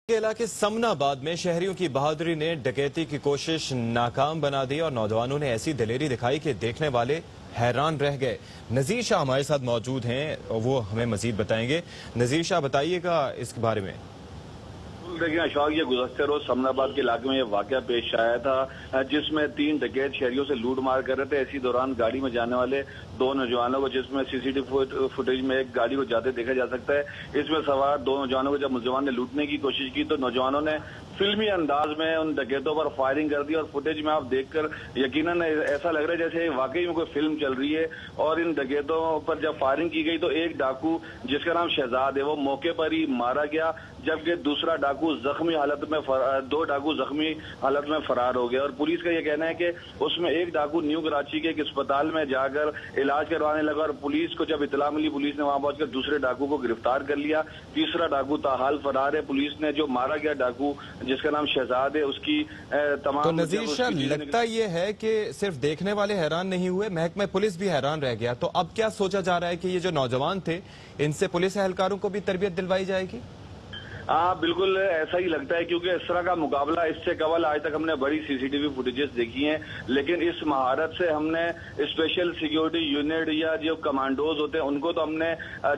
کے علاقے سمناباد میں شہریوں کی بہادری نے ڈکیتی کی کوشش ناکام بنا دی اور نوجوانوں نے ایسی دلیری دکھائی کہ دیکھنے والے حیران رہ گئے۔ نذیر شاہ ہمارے ساتھ موجود ہیں، وہ ہمیں مزید بتائیں گے۔ نذیر شاہ بتائیے گا اس کے بارے میں۔ دیکھیں اشفاق، یہ گزشتہ روز سمناباد کے علاقے میں یہ واقعہ پیش آیا تھا جس میں 3 ڈکیت شہریوں سے لوٹ مار کر رہے تھے۔ اسی دوران گاڑی میں جانے والے 2 نوجوانوں کو، جس میں سی سی ٹی وی فوٹیج میں ایک گاڑی کو جاتے دیکھا جا سکتا ہے، اس میں سوار 2 نوجوانوں کو جب ملزمان نے لوٹنے کی کوشش کی تو نوجوانوں نے فلمی انداز میں ان ڈکیتوں پر فائرنگ کر دی اور فوٹیج میں آپ دیکھ کر یقیناً ایسا لگ رہا ہے جیسے واقعی میں کوئی فلم چل رہی ہے۔ اور ان ڈکیتوں پر جب فائرنگ کی گئی تو ایک ڈاکو جس کا نام شہزاد ہے وہ موقع پر ہی مارا گیا، جبکہ دوسرا ڈاکو زخمی حالت میں 2 ڈاکو زخمی حالت میں فرار ہو گئے۔ اور پولیس کا یہ کہنا ہے کہ اس میں ایک ڈاکو نیو کراچی کے ایک اسپتال میں جا کر علاج کروانے لگا اور پولیس کو جب اطلاع ملی، پولیس نے وہاں پہنچ کر دوسرے ڈاکو کو گرفتار کر لیا۔ تیسرا ڈاکو تاحال فرار ہے۔ پولیس نے جو مارا گیا ڈاکو جس کا نام شہزاد ہے اس کی تمام... تو نذیر شاہ، لگتا یہ ہے کہ صرف دیکھنے والے حیران نہیں ہوئے، محکمہ پولیس بھی حیران رہ گیا۔ تو اب کیا سوچا جا رہا ہے کہ یہ جو نوجوان تھے ان سے پولیس اہلکاروں کو بھی تربیت دلوائی جائے گی؟ ہاں بالکل ایسا ہی لگتا ہے، کیونکہ اس طرح کا مقابلہ اس سے قبل آج تک ہم نے بڑی سی سی ٹی وی فوٹیجز دیکھی ہیں، لیکن اس مہارت سے ہم نے اسپیشل سیکیورٹی یونٹ یا جو کمانڈوز ہوتے ہیں ان کو تو ہم نے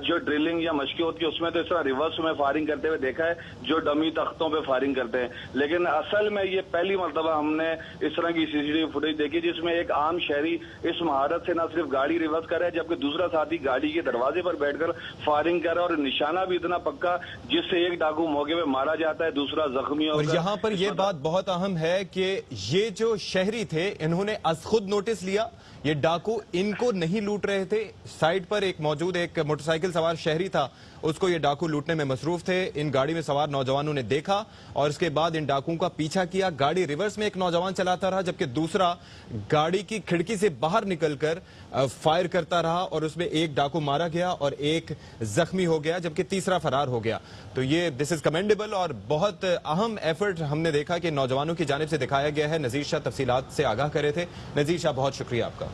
جو ڈرلنگ یا مشقیں ہوتی ہے اس میں تو اس طرح ریورس میں فائرنگ کرتے ہوئے دیکھا ہے، جو ڈمی تختوں پہ فائرنگ کرتے ہیں، لیکن اصل میں یہ پہلی مرتبہ ہم نے اس طرح کی سی سی ٹی وی فوٹیج دیکھی جس میں ایک عام شہری اس مہارت سے نہ صرف گاڑی ریورس کر رہا ہے جبکہ دوسرا ساتھی گاڑی کے دروازے پر بیٹھ کر فائرنگ کر رہا ہے، اور نشانہ بھی اتنا پکا جس سے ایک ڈاکو موقع پہ مارا جاتا ہے، دوسرا زخمی اور یہاں پر یہ بات بہت اہم ہے کہ یہ جو شہری تھے انہوں نے از خود نوٹس لیا، یہ ڈاکو ان کو نہیں لوٹ رہے تھے۔ سائٹ پر ایک موجود ایک موٹر سائیکل سوار شہری تھا، اس کو یہ ڈاکو لوٹنے میں مصروف تھے۔ ان گاڑی میں سوار نوجوانوں نے دیکھا اور اس کے بعد ان ڈاکوؤں کا پیچھا کیا۔ گاڑی ریورس میں ایک نوجوان چلاتا رہا جبکہ دوسرا گاڑی کی کھڑکی سے باہر نکل کر فائر کرتا رہا اور اس میں ایک ڈاکو مارا گیا اور ایک زخمی ہو گیا جبکہ تیسرا فرار ہو گیا۔ تو یہ دس از کمینڈیبل اور بہت اہم ایفرٹ ہم نے دیکھا کہ نوجوانوں کی جانب سے دکھایا گیا ہے۔ نذیر شاہ تفصیلات سے آگاہ کرے تھے۔ نذیر شاہ، بہت شکریہ آپ کا۔